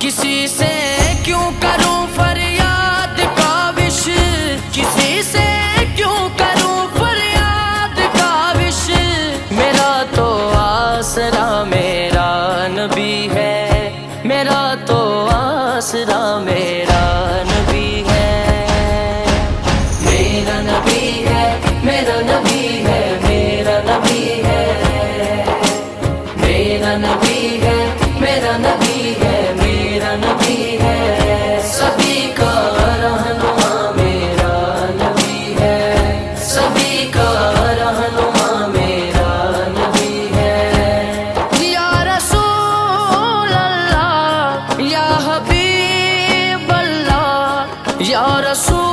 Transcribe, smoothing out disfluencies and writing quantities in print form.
کسی سے کیوں کروں فریاد کاوش، کسی سے کیوں کروں فریاد کاوش، میرا تو آسرا میرا نبی ہے، میرا تو آسرا میرا نبی ہے، میرا نبی ہے، میرا نبی ہے، میرا نبی ہے، میرا نبی ہے، میرا نبی ہے، میرا نبی ہے، سبھی کا رہنما میرا نبی ہے، سبھی کا رہنما میرا نبی ہے، یا رسول اللہ، یا حبیب اللہ، یا رسول